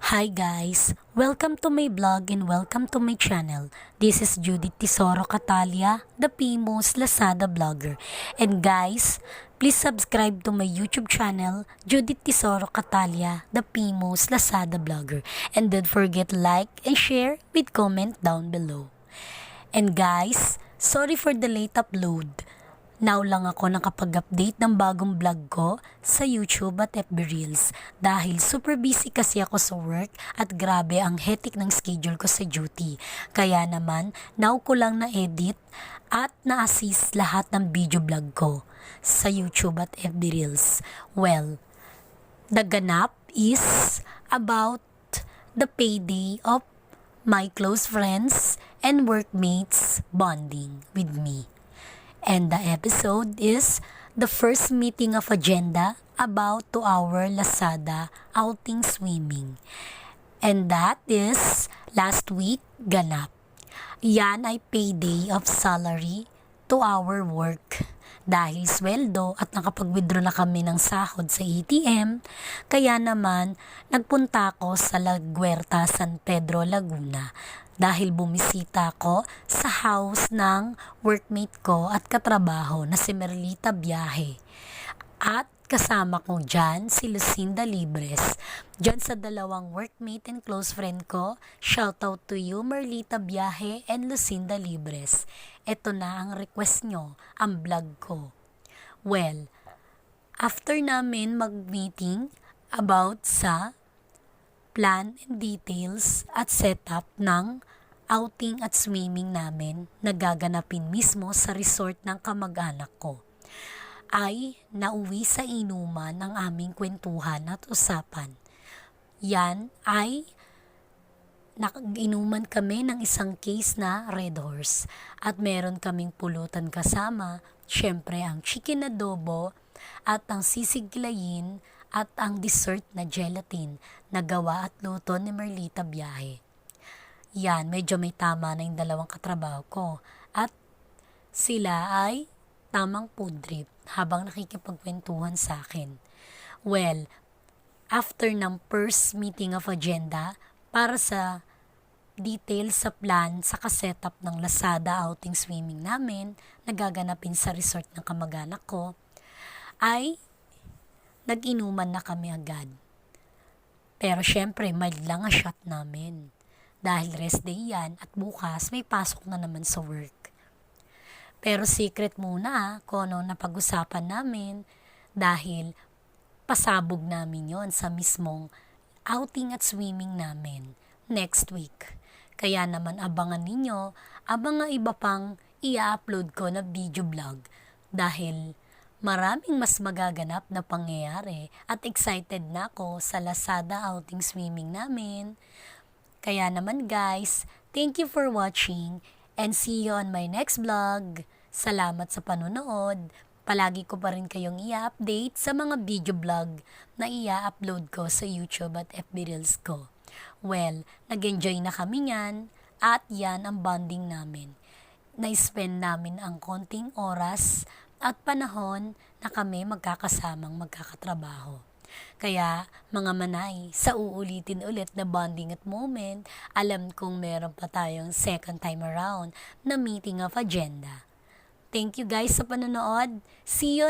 Hi guys! Welcome to my vlog and welcome to my channel. This is Judith Tesoro Catalia, the famous Lazada vlogger. And guys, please subscribe to my YouTube channel, Judith Tesoro Catalia, the famous Lazada vlogger. And don't forget like and share with comment down below. And guys, sorry for the late upload. Now lang ako nakapag-update ng bagong vlog ko sa YouTube at FB Reels dahil super busy kasi ako sa work at grabe ang hectic ng schedule ko sa duty. Kaya naman, now ko lang na-edit at na-assist lahat ng video vlog ko sa YouTube at FB Reels. Well, the ganap is about the payday of my close friends and workmates bonding with me. And the episode is the first meeting of agenda about to our Lazada outing swimming. And that is last week ganap. Yan ay payday of salary to our work. Dahil sweldo at nakapag-withdraw na kami ng sahod sa ATM, kaya naman nagpunta ako sa La Huerta, San Pedro, Laguna dahil bumisita ako sa house ng workmate ko at katrabaho na si Merlita Biyahe. At kasama ko dyan si Lucinda Libres. Dyan sa dalawang workmate and close friend ko, shoutout to you Merlita Biyahe and Lucinda Libres. Ito na ang request nyo, ang vlog ko. Well, after namin mag-meeting about sa plan and details at setup ng outing at swimming namin na gaganapin mismo sa resort ng kamag-anak ko, ay nauwi sa inuman ang aming kwentuhan at usapan. Yan ay nag-inuman kami ng isang case na Red Horse at meron kaming pulutan kasama, syempre ang chicken adobo at ang sisiglayin at ang dessert na gelatin na gawa at luto ni Merlita Biyahe. Yan, medyo may tama na yung dalawang katrabaho ko at sila ay tamang food trip habang nakikipagkwentuhan sa akin. Well, after ng first meeting of agenda para sa details sa plan sa kasetup ng Lazada outing swimming namin na gaganapin sa resort ng kamag-anak ko, ay nag-inuman na kami agad. Pero syempre, mild lang ang shot namin. Dahil rest day yan at bukas may pasok na naman sa work. Pero secret muna kung ano napag-usapan namin dahil pasabog namin yon sa mismong outing at swimming namin next week. Kaya naman abangan ninyo ang iba pang i-upload ko na video vlog dahil maraming mas magaganap na pangyayari at excited na ako sa Lazada outing swimming namin. Kaya naman guys, thank you for watching and see you on my next vlog. Salamat sa panonood. Palagi ko pa rin kayong i-update sa mga video vlog na i-upload ko sa YouTube at FB Reels ko. Well, nag-enjoy na kami yan at yan ang bonding namin. Na-spend namin ang konting oras at panahon na kami magkakasamang magkakatrabaho. Kaya mga manay, sa uulitin ulit na bonding at moment, alam kong meron pa tayong second time around na meeting of agenda. Thank you guys sa panonood. See you